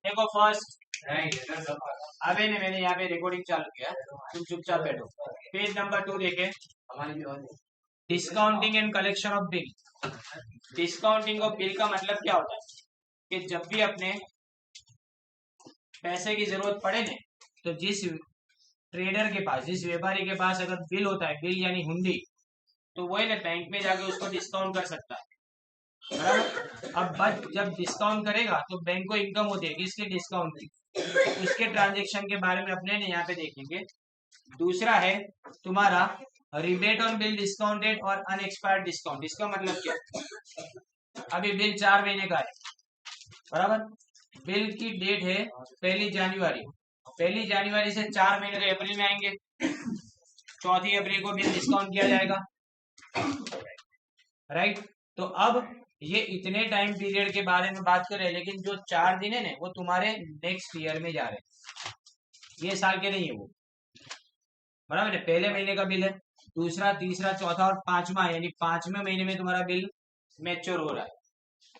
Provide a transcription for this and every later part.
देखो फर्स्ट अभी ने मैंने यहाँ पे रिकॉर्डिंग चालू किया, तुम चुपचाप बैठो। पेज नंबर 2 देखे, discounting and collection of bill. Discounting of bill का मतलब क्या होता है कि जब भी अपने पैसे की जरूरत पड़े ने, तो जिस ट्रेडर के पास, जिस व्यापारी के पास अगर बिल होता है, बिल यानी हुंडी, तो वो है ना बैंक में जाके उसको डिस्काउंट कर सकता है, बराबर। अब बट जब डिस्काउंट करेगा तो बैंक को इनकम होती है, किसकी? डिस्काउंट की। उसके ट्रांजेक्शन के बारे में अपने यहाँ पे देखेंगे। दूसरा है तुम्हारा रिबेट ऑन बिल डिस्काउंटेड और अनएक्सपायर्ड डिस्काउंट। इसका मतलब क्या है? अभी बिल 4 महीने का है, बराबर। बिल की डेट है 1 जनवरी। 1 जनवरी से 4 महीने तो अप्रैल में आएंगे, 4 अप्रैल को बिल डिस्काउंट किया जाएगा, राइट। तो अब ये इतने टाइम पीरियड के बारे में बात कर रहे हैं, लेकिन जो 4 दिन है ना, वो तुम्हारे नेक्स्ट ईयर में जा रहे हैं, ये साल के नहीं है वो, बराबर है। पहले महीने का बिल है, दूसरा, तीसरा, चौथा और पांचवा, यानी 5वें महीने में तुम्हारा बिल मैच्योर हो रहा है।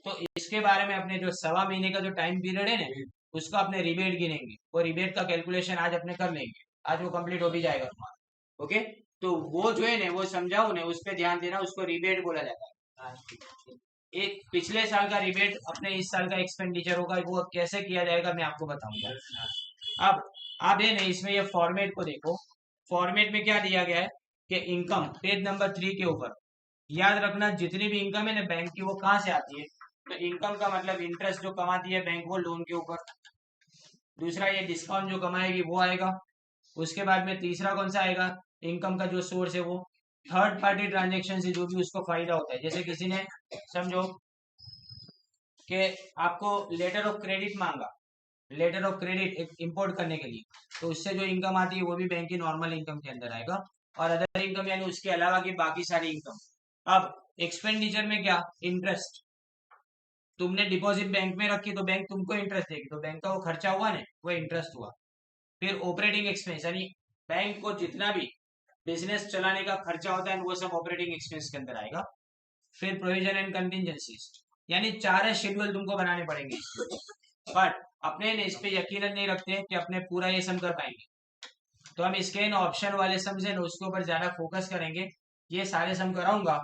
तो इसके बारे में अपने जो 1.25 महीने का जो टाइम पीरियड है ना, उसका अपने रिबेट गिनेंगे। वो रिबेट का कैलकुलेशन आज अपने कर लेंगे, आज वो कंप्लीट हो भी जाएगा तुम्हारा। ओके, तो वो जो है ना, वो समझाओ ना, उस पर ध्यान देना, उसको रिबेट बोला जाता है। एक पिछले साल का रिबेट अपने इस साल का एक्सपेंडिचर होगा, वो कैसे किया जाएगा मैं आपको बताऊंगा। अब है ना, इसमें ये फॉर्मेट को देखो। फॉर्मेट में क्या दिया गया है कि इनकम, पेज नंबर 3 के ऊपर, याद रखना जितनी भी इनकम है ना बैंक की, वो कहाँ से आती है? तो इनकम का मतलब इंटरेस्ट जो कमाती है बैंक वो लोन के ऊपर। दूसरा, ये डिस्काउंट जो कमाएगी वो आएगा। उसके बाद में तीसरा कौन सा आएगा? इनकम का जो सोर्स है वो थर्ड पार्टी ट्रांजेक्शन से जो भी उसको फायदा होता है। जैसे किसी ने, समझो कि आपको लेटर ऑफ क्रेडिट मांगा, लेटर ऑफ क्रेडिट इंपोर्ट करने के लिए, तो उससे जो इनकम आती है वो भी बैंक की नॉर्मल इनकम के अंदर आएगा। और अदर इनकम यानी उसके अलावा की बाकी सारी इनकम। अब एक्सपेंडिचर में क्या? इंटरेस्ट। तुमने डिपॉजिट बैंक में रखी तो बैंक तुमको इंटरेस्ट देगी, तो बैंक का वो खर्चा हुआ ना, वो इंटरेस्ट हुआ। फिर ऑपरेटिंग एक्सपेंस, यानी बैंक को जितना भी बिजनेस चलाने का खर्चा होता है वो सब ऑपरेटिंग एक्सपेंस के अंदर आएगा। फिर प्रोविजन एंड कंटिजेंसीज, यानी 4 शेड्यूल तुमको बनाने पड़ेंगे, बट अपने ने इस पे यकीन नहीं रखते कि अपने पूरा ये सम कर पाएंगे, तो हम इसके इन ऑप्शन वाले सम से उसके ऊपर ज्यादा फोकस करेंगे। ये सारे सम कराऊंगा,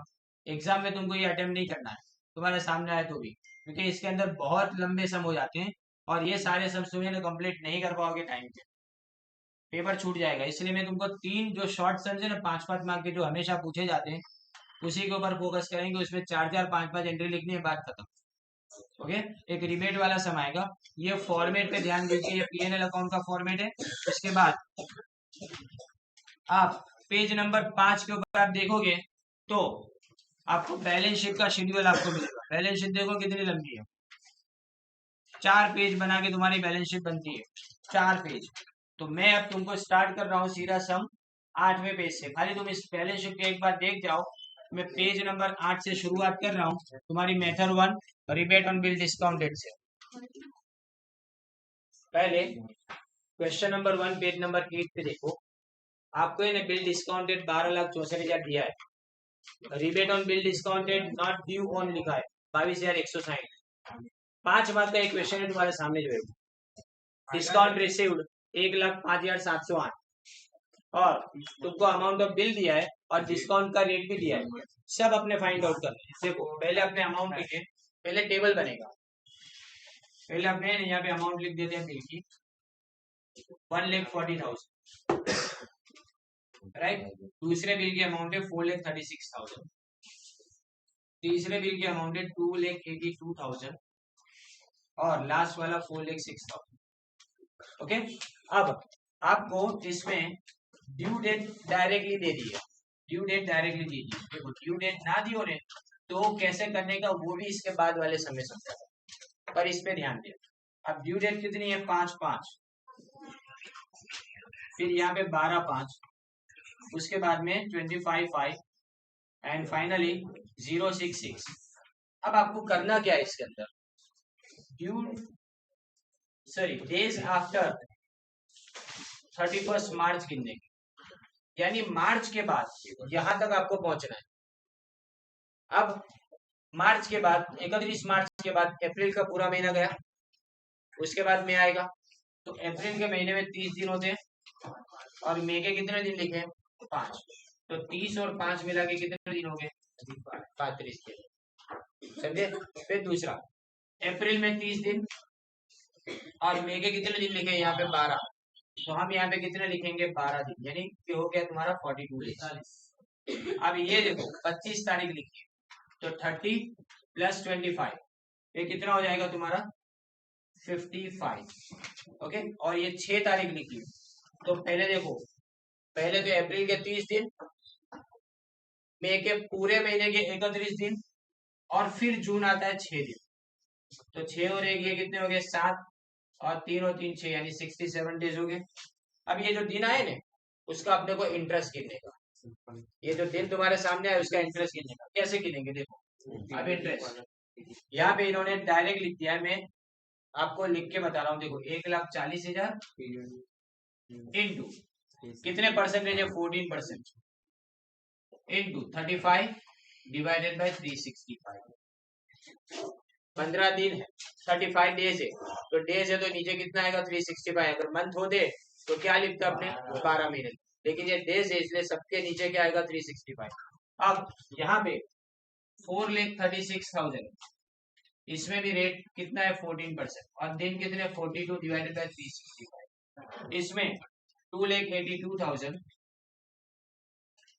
एग्जाम में तुमको ये अटेम्प्ट नहीं करना है, तुम्हारे सामने आए तो भी, क्योंकि इसके अंदर बहुत लंबे सम हो जाते हैं, और ये सारे सम तुम्हें कंप्लीट नहीं कर पाओगे टाइम पे, पेपर छूट जाएगा। इसलिए मैं तुमको 3 जो शॉर्ट सम्स है ना, 5-5 मार्क के जो हमेशा पूछे जाते हैं, उसी के ऊपर फोकस करेंगे। उसमें 4-4, 5-5 एंट्री लिखनी है, बात खत्म। ओके, एक रिबेट वाला सम आएगा। ये फॉर्मेट पे ध्यान दीजिए, ये पीएनएल अकाउंट का फॉर्मेट है। उसके बाद आप पेज नंबर 5 के ऊपर आप देखोगे तो आपको बैलेंस शीट का शेड्यूल आपको मिलेगा। बैलेंस शीट देखो कितनी लंबी है, 4 पेज बना के तुम्हारी बैलेंस शीट बनती है, 4 पेज। तो मैं अब तुमको स्टार्ट कर रहा हूँ सीधा सम 8वें पेज से। खाली तुम इस बैलेंस शीट को एक बार देख जाओ। मैं पेज नंबर 8 से शुरुआत कर रहा हूँ, तुम्हारी method 1 rebate on bill discounted से। पहले क्वेश्चन नंबर 1 पेज नंबर 8 पे देखो, आपको ये बिल डिस्काउंटेड 12,64,000 दिया है। Rebate on bill discounted not due on लिखा है 22,160। 5 मार्क का एक क्वेश्चन है तुम्हारे सामने जो है, डिस्काउंट रिसीव्ड 1,05,708, और तुमको अमाउंट ऑफ बिल दिया है और डिस्काउंट का रेट भी दिया है। सब अपने फाइंड आउट करना है। देखो पहले अपने अमाउंट लिखे, पहले टेबल बनेगा। पहले अपने यहाँ पे अमाउंट लिख देते हैं बिल की, 1,40,000, राइट। दूसरे बिल की अमाउंट है 4,36,000। तीसरे बिल की अमाउंट है 2,82,000, और लास्ट वाला 4,06,000। ओके, अब आपको इसमें ड्यू डेट डायरेक्टली दे दी है, ड्यू डेट डायरेक्टली दी दी। देखो ड्यू डेट ना दी होने तो कैसे करने का वो भी इसके बाद वाले समय समझा, पर इस पे ध्यान दे। अब ड्यू डेट कितनी है? 5/5, फिर यहाँ पे 12/5, उसके बाद में 25/5 एंड फाइनली 066। अब आपको करना क्या है इसके अंदर? ड्यू डेज आफ्टर 31 मार्च गिनने की, यानी मार्च के बाद यहां तक आपको पहुंचना है। अब मार्च के बाद 31 मार्च के बाद अप्रैल का पूरा महीना गया, उसके बाद मई आएगा। तो अप्रैल के महीने में 30 दिन होते हैं और मई के कितने दिन लिखे हैं? 5। तो 30 और 5 मिला के कितने दिन हो गए? 35 दिन। समझे? फिर दूसरा, अप्रैल में 30 दिन और मई के कितने दिन लिखे यहाँ पे? 12। तो हम यहाँ पे कितने लिखेंगे? 12 दिन, यानी कि हो गया तुम्हारा 42 डेज। अब ये देखो 25 तारीख लिखी है, तो 30 + 25 ये कितना हो जाएगा तुम्हारा? 55। ओके, और ये 6 तारीख लिखी है, तो पहले देखो, पहले तो अप्रैल के 30 दिन, मई के पूरे महीने के 31 दिन, और फिर जून आता है 6 दिन। तो 6 और 1 ये कितने हो गए? 7, और 3 और 3 6, यानी 67 डेज हो गए। अब ये जो दिन आए ना, उसका अपने को इंटरेस्ट गिनने का। ये जो दिन तुम्हारे सामने आए उसका इंटरेस्ट गिनने का। कैसे गिनेंगे? देखो, अब इंटरेस्ट यहाँ पे इन्होंने डायरेक्ट लिख दिया है, मैं आपको लिख के बता रहा हूँ। देखो 1,40,000 इंटू कितने परसेंटेज है? 14% इंटू 35 डिवाइडेड बाय 365। 15 दिन है, 35 डेज है, तो डेज है तो नीचे कितना आएगा? 365। अगर मंथ होते तो क्या लिखता अपने? 12 महीने, लेकिन ये डेज है इसलिए सबके नीचे क्या आएगा? 365। अब यहाँ पे 4,36,000, इसमें भी रेट कितना है? 14%, और दिन कितने? 42 डिवाइडेड बाय 365। इसमें 2,82,000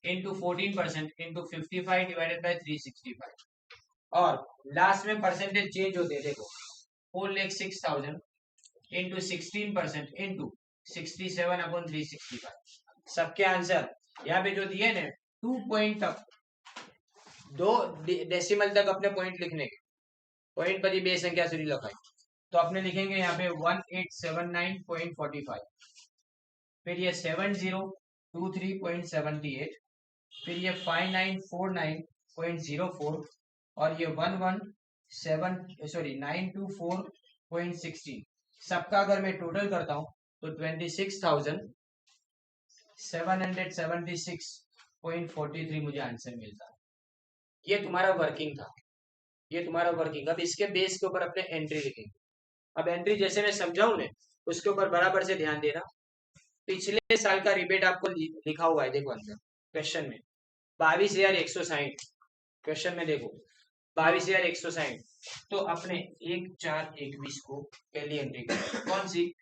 इंटू 14% इंटू 55 डिवाइडेड बाय 365, और लास्ट में परसेंटेज चेंज होते हैं। देखो 4,06,000 इंटू 16% इंटू 67/365। सबके आंसर यहाँ पे जो दिए ना, 2 पॉइंट तक, 2 डेसिमल तक अपने पॉइंट लिखने के, पॉइंट पर ही बेस संख्या से लिखाई, तो अपने लिखेंगे यहाँ पे 1879.45, फिर ये 7023.78, फिर ये 5949.04, और ये 924.16। सबका अगर मैं टोटल करता हूँ तो 26,776.43 मुझे आंसर मिलता है। ये तुम्हारा वर्किंग था, ये तुम्हारा वर्किंग। अब इसके बेस के ऊपर अपने एंट्री लिखेंगे। अब एंट्री जैसे मैं समझाऊं ना, उसके ऊपर बराबर से ध्यान देना। पिछले साल का रिबेट आपको लिखा हुआ है, देखो अंदर क्वेश्चन में 22,160। क्वेश्चन में देखो 22,160, तो अपने 1/4/21 को पहली एंट्री करें। कौन सी?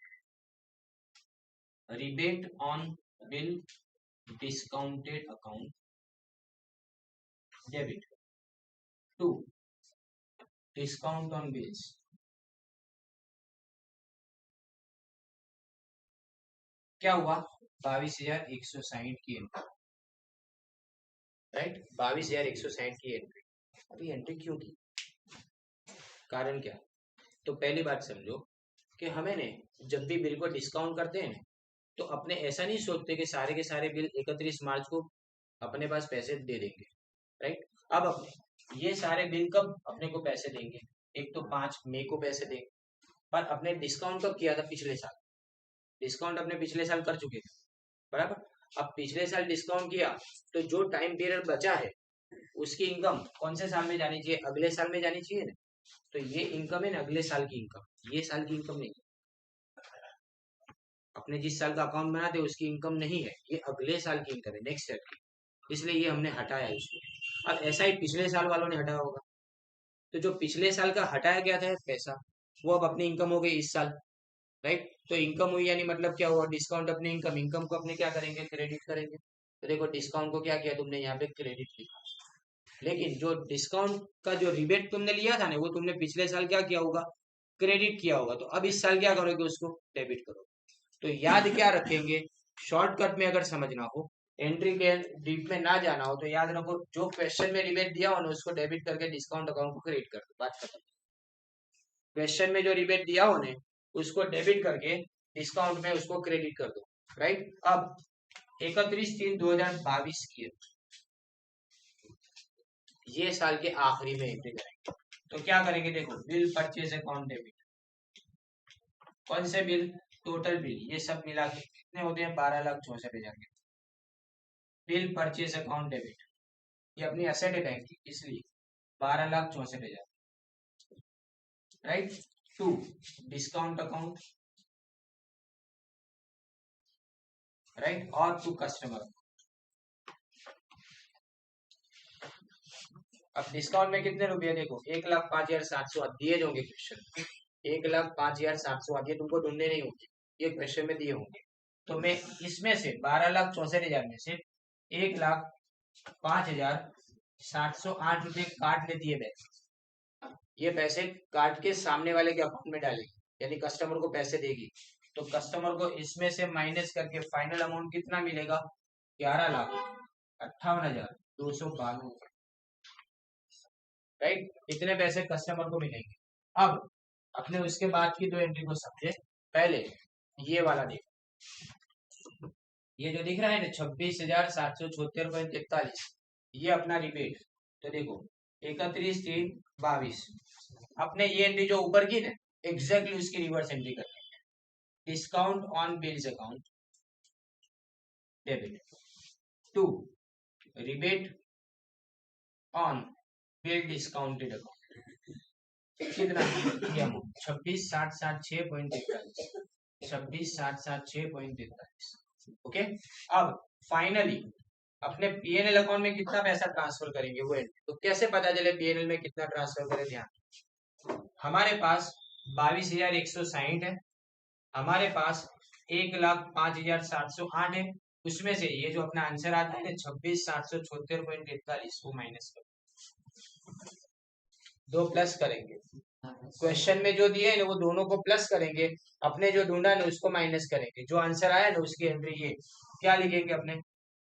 Rebate on bill discounted account debit to discount on bills. क्या हुआ? 22,160 की एंट्री, राइट? 22,160 की एंट्री। अभी एंट्री क्यों की? कारण क्या? तो पहली बात समझो कि हमें ने जब भी बिल को डिस्काउंट करते हैं तो अपने ऐसा नहीं सोचते कि सारे के सारे बिल 31 मार्च को अपने पास पैसे दे देंगे, राइट? अब अपने ये सारे बिल कब अपने को पैसे देंगे? एक तो 5 मई को पैसे देंगे, पर अपने डिस्काउंट कब किया था? पिछले साल। डिस्काउंट अपने पिछले साल कर चुके थे, बराबर। अब पिछले साल डिस्काउंट किया तो जो टाइम पीरियड बचा है उसकी इनकम कौन से साल में जानी चाहिए? अगले साल में जानी चाहिए ना। तो ये इनकम है ना, अगले साल की इनकम, ये साल की इनकम नहीं। अपने जिस साल का अकाउंट बनाते उसकी इनकम नहीं है, ये अगले साल की इनकम है, नेक्स्ट ईयर की, इसलिए ये हमने हटाया इसको। अब ऐसा ही पिछले साल वालों ने हटाया होगा, तो जो पिछले साल का हटाया गया था पैसा, वो अब अपनी इनकम हो गई इस साल, राइट? तो इनकम हुई यानी मतलब क्या हुआ? डिस्काउंट अपनी इनकम, इनकम को अपने क्या करेंगे? क्रेडिट करेंगे। तो देखो डिस्काउंट को क्या किया तुमने? यहाँ पे क्रेडिट लिखा, लेकिन जो डिस्काउंट का जो रिबेट तुमने लिया था ना, वो तुमने पिछले साल क्या किया होगा? क्रेडिट किया होगा। तो अब इस साल क्या करोगे? उसको डेबिट करो। तो याद क्या रखेंगे? शॉर्टकट में अगर समझना हो, एंट्री के डीप में ना जाना हो, तो याद रखो जो क्वेश्चन में रिबेट दिया हो ना, उसको डेबिट करके डिस्काउंट अकाउंट को क्रेडिट कर दो, बात खत्म। क्वेश्चन में जो रिबेट दिया हो ने, उसको डेबिट करके डिस्काउंट में उसको क्रेडिट कर दो, राइट? अब 31/3/2022 की ये साल के आखिरी में एंट्री करेंगे। तो क्या करेंगे? देखो बिल परचेज अकाउंट डेबिट, कौन से बिल? टोटल बिल, ये सब मिला के कितने होते हैं? 12,64,000 के। बिल परचेज अकाउंट डेबिट, ये अपनी एसेट है बैंक की, इसलिए 12,64,000, right? To discount account, right, और टू कस्टमर। अब डिस्काउंट में कितने रुपए, देखो 1,05,700 दिए होंगे क्वेश्चन, 1,05,700 ये तुमको ढूंढने नहीं होंगे, ये क्वेश्चन में दिए होंगे। तो मैं इसमें से 12,64,000 में से 1,05,708 रुपए काट लेती है बैंक। ये पैसे काट के सामने वाले के अकाउंट में डालेगी, यानी कस्टमर को पैसे देगी। तो कस्टमर को इसमें से माइनस करके फाइनल अमाउंट कितना मिलेगा, 11,58,292, राइट। इतने पैसे कस्टमर को मिलेंगे। अब अपने उसके बाद की दो एंट्री को समझे। पहले ये वाला देखो, ये जो दिख रहा है ना 26,776.43, ये अपना रिबेट। तो देखो 31/3/22, अपने ये एंट्री जो ऊपर की ना एग्जैक्टली उसकी रिवर्स एंट्री करनी है। Discount on bills account debit to rebate on bill discounted account, कितना ये अमाउंट 26,776.43, 26,776.43। ओके, अब फाइनली अपने पीएनएल अकाउंट में कितना पैसा ट्रांसफर करेंगे वो एंट्री। तो कैसे पता चले पीएनएल में कितना ट्रांसफर करें, ध्यान, हमारे पास 22,160 है, हमारे पास 1,05,708 है, उसमें से ये जो अपना आंसर आता है 26,776.43 वो माइनस कर दो, प्लस करेंगे। क्वेश्चन में जो दिए है ना वो दोनों को प्लस करेंगे, अपने जो ढूंढा ना उसको माइनस करेंगे, जो आंसर आया ना उसकी एंट्री ये क्या लिखेंगे अपने,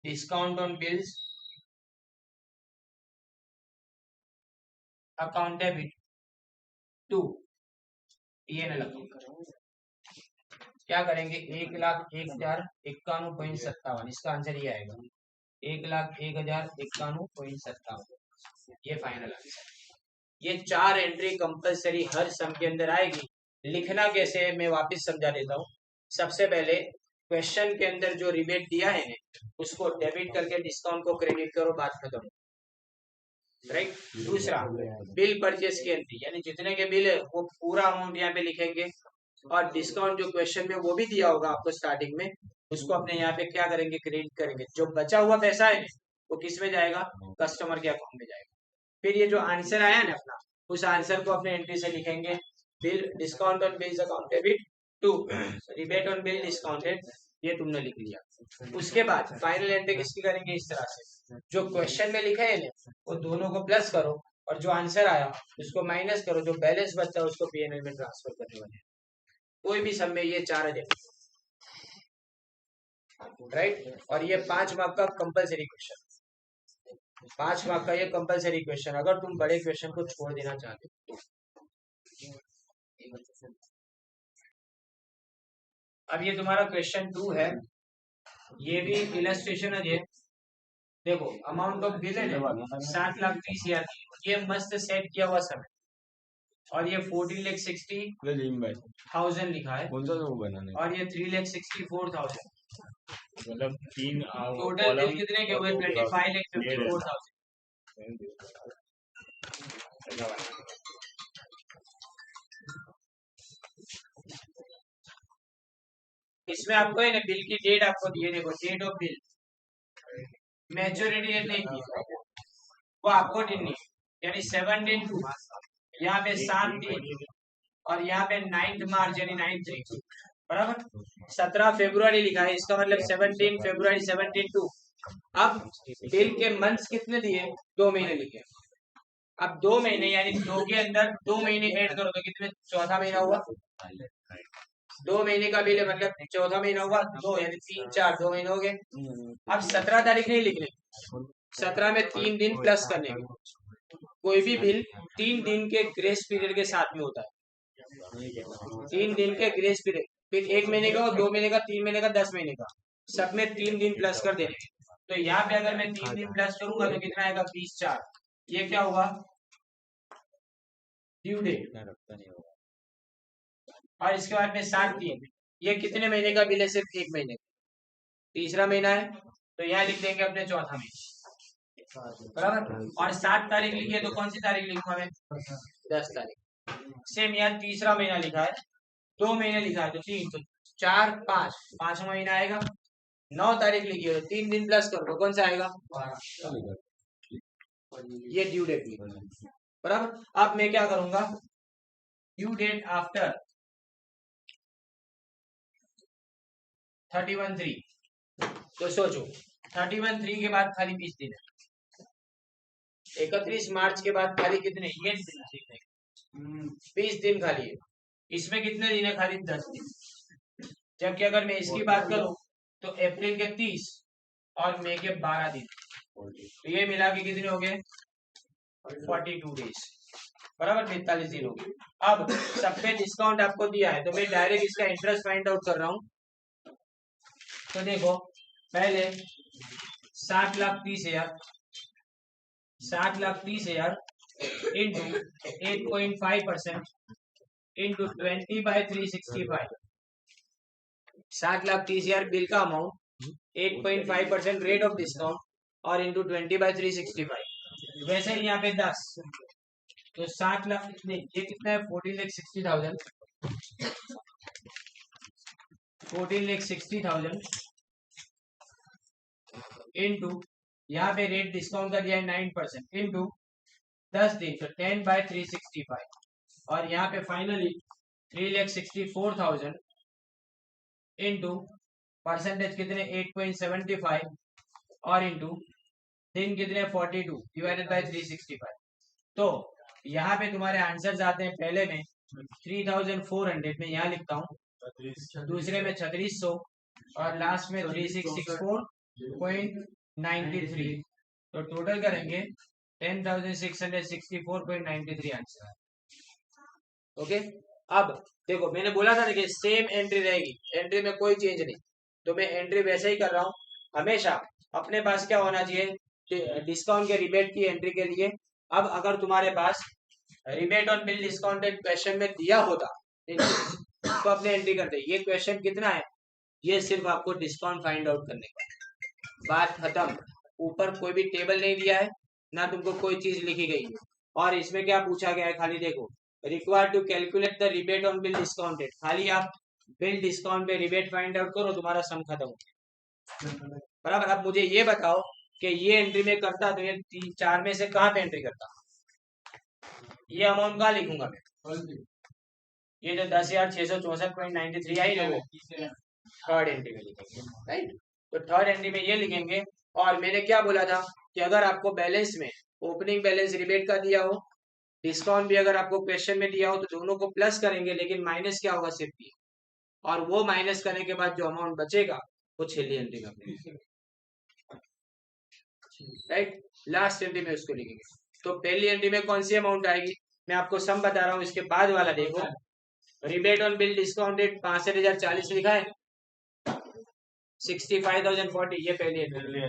discount on bills account debit to PNL account. क्या करेंगे, 1,01,51.57, इसका आंसर ये आएगा 1,01,51.57, ये फाइनल आंसर। ये चार एंट्री कंपलसरी हर सम के अंदर आएगी। लिखना कैसे है मैं वापस समझा देता हूँ। सबसे पहले क्वेश्चन के अंदर जो रिबेट दिया है उसको डेबिट करके डिस्काउंट को क्रेडिट करो, बात खत्म, राइट। दूसरा बिल परचेस की एंट्री, यानी जितने के बिल है वो पूरा अमाउंट यहाँ पे लिखेंगे, और डिस्काउंट जो क्वेश्चन में वो भी दिया होगा आपको स्टार्टिंग में, उसको अपने यहाँ पे क्या करेंगे, क्रेडिट करेंगे। जो बचा हुआ पैसा है वो किस में जाएगा, कस्टमर के अकाउंट में जाएगा। फिर ये जो आंसर आया ना अपना, उस आंसर को अपने एंट्री से लिखेंगे, bill discount on bills account debit to rebate on bill discounted, ये तुमने लिख लिया। उसके बाद फाइनल एंट्री किसकी करेंगे, इस तरह से जो क्वेश्चन में लिखा है ना वो दोनों को प्लस करो, और जो आंसर आया उसको माइनस करो, जो बैलेंस बचता है उसको पीएनएल में ट्रांसफर करने वाले। कोई भी सम में ये चार है, राइट। और ये 5 मार्क का कंपलसरी क्वेश्चन, 5 मार्क का ये कंपलसरी क्वेश्चन, अगर तुम बड़े क्वेश्चन को छोड़ देना चाहते हो। अब ये तुम्हारा क्वेश्चन 2 है, ये भी इलस्ट्रेशन है। ये देखो अमाउंट ऑफ बिल है 7,30,000, ये मस्त सेट किया हुआ सब है, और ये 14,60,000 लिखा है, और ये 3,64,000, मतलब 3 टोटल बिल कितने के हुए, 25,54,000। इसमें आपको है ना बिल की डेट आपको दिए, देखो date of bill, maturity date नहीं दी वो आपको देनी, यानी 17/2, यहाँ पे 7/3, और यहाँ पे 9 मार्च यानी 9/3, बराबर। 17 फरवरी लिखा है, इसका मतलब 17 फरवरी 17/2। अब बिल के मंथ्स कितने दिए, 2 महीने लिखे। अब 2 महीने यानी 2 के अंदर 2 महीने ऐड करो तो कितने, चौथा महीना हुआ। 2 महीने का बिल है मतलब चौथा महीना हुआ 2, यानी 3 4 2 महीने हो गए। अब 17 तारीख नहीं लिखने, 17 में 3 दिन प्लस करने। कोई भी बिल 3 दिन के ग्रेस पीरियड के साथ में होता है, 3 दिन के ग्रेस पीरियड, फिर 1 महीने का, 2 महीने का, 3 महीने का, 10 महीने का, सब में 3 दिन प्लस कर देने। तो यहाँ पे अगर मैं 3 दिन प्लस करूंगा तो कितना आएगा, 20/4, ये क्या हुआ, ड्यू डेट। और इसके बाद में 7/3, ये कितने महीने का बिल है, सिर्फ 1 महीने, तीसरा महीना है, तो यहाँ लिख देंगे अपने चौथा महीना, बराबर। और 7 तारीख लिखी है तो कौन सी तारीख लिखूंगा मैं, 10 तारीख। सेम यहाँ तीसरा महीना लिखा है, 2 महीने लिखा है तो 3, तो 4 5, 5वां महीना आएगा। 9 तारीख लिखी है तो 3 दिन प्लस कर दो, कौन सा आएगा? 12। ये ड्यू डेट लिखा, बराबर। अब मैं क्या करूंगा, ड्यू डेट आफ्टर 31/3, तो सोचो 31/3 के बाद खाली 20 दिन है। 31 मार्च के बाद खाली कितने? ये 20 दिन खाली है। इसमें कितने दिन है? खाली 10 दिन। जबकि अगर मैं इसकी बात करूं तो अप्रैल के 30 और मई के 12 दिन, तो ये मिला के कितने हो गए? 42 डेज, बराबर 45 दिन हो गए। अब सब पे डिस्काउंट आपको दिया है तो मैं डायरेक्ट इसका इंटरेस्ट फाइंड आउट कर रहा हूं। तो देखो पहले 7,30,000 इंटू 8.5% इंटू 20/365। 7,30,000 बिल का अमाउंट, 8.5% रेट ऑफ डिस्काउंट और इंटू 20/365। वैसे ही यहाँ पे 10, तो 7 लाख नहीं, ये कितना है? 14,60,000। 14,60,000 इंटू यहाँ पे रेट डिस्काउंट का दिया है 9% इंटू 10 दिन, तो 10/365। और यहाँ पे फाइनली 3,64,000 इंटू परसेंटेज कितने? 8.75 और इंटू दिन कितने? 42 डिवाइडेड बाय 365। तो यहाँ पे तुम्हारे आंसर्स आते हैं, पहले में 3,400 में यहाँ लिखता हूँ, दूसरे में 3600 और लास्ट में 3,664.93। तो टोटल करेंगे 10,664.93 आंसर। ओके, अब देखो मैंने बोला था ना कि सेम एंट्री रहेगी, एंट्री में कोई चेंज नहीं, तो मैं एंट्री वैसे ही कर रहा हूँ। हमेशा अपने पास क्या होना चाहिए? डिस्काउंट के रिबेट की एंट्री के लिए। अब अगर तुम्हारे पास rebate on bill discounted question में दिया होता तो अपने एंट्री करते। ये क्वेश्चन कितना है? ये सिर्फ आपको डिस्काउंट फाइंड आउट करने का, बात खत्म। ऊपर कोई भी टेबल नहीं दिया है, ना तुमको कोई चीज लिखी गई है। और इसमें क्या पूछा गया है? खाली देखो, required to calculate the rebate on bill discounted. खाली आप बिल डिस्काउंट पे रिबेट फाइंड आउट करो, तुम्हारा सम खत्म हो गया, बराबर। अब मुझे ये बताओ कि ये एंट्री में करता तो ये 4 में से कहाँ पे एंट्री करता? ये अमाउंट कहाँ लिखूंगा मैं? ये जो 10,664.93 आई ना, वो थर्ड एंट्री में लिखेंगे, राइट। तो थर्ड एंट्री में ये लिखेंगे। और मैंने क्या बोला था कि अगर आपको बैलेंस में ओपनिंग बैलेंस रिबेट का दिया हो, डिस्काउंट भी अगर आपको क्वेश्चन में दिया हो, तो दोनों को प्लस करेंगे, लेकिन माइनस क्या होगा? सिर्फ ये। और वो माइनस करने के बाद जो अमाउंट बचेगा वो छेली एंट्री में राइट, लास्ट एंट्री में उसको लिखेंगे। तो पहली एंट्री में कौन सी अमाउंट आएगी? मैं आपको सम बता रहा हूँ। इसके बाद वाला देखो, रिबेट ऑन बिल डिस्काउंटेड 65,040 लिखा है, 65,040, ये पहली एंट्री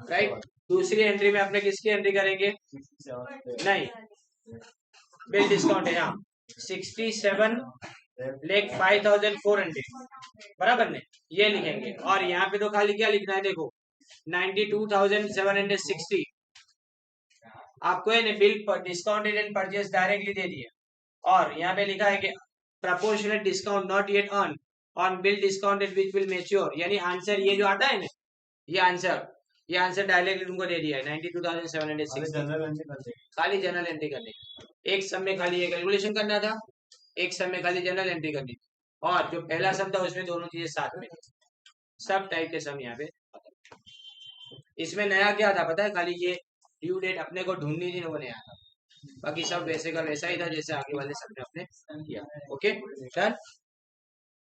राइट। दूसरी एंट्री में अपने किसकी एंट्री करेंगे? नहीं, बिल डिस्काउंट है यहाँ 67,05,400, बराबर ने, ये लिखेंगे। और यहाँ पे तो खाली क्या लिखना है? देखो 92,760 आपको है बिल पर डिस्काउंटेड एंड परचेज डायरेक्टली दे दिए। और यहाँ पे लिखा है कि proportionate discount not yet earn on bill discounted which will mature. यानी आंसर ये जो आता है ना, ये आंसर डायरेक्टली तुमको दे दिया है 92,760। खाली जनरल एंट्री करनी, एक सम में खाली ये कैलकुलेशन करना था, एक सम में खाली जनरल एंट्री करनी थी। और जो पहला सम था उसमें दोनों चीजें साथ में, सब टाइप के सम यहाँ पे। इसमें नया क्या था पता है? खाली ये ड्यू डेट अपने को ढूंढनी थी, वो नया था। बाकी सब वैसे का वैसा ही था जैसे आगे वाले सब ने अपने किया। Okay done.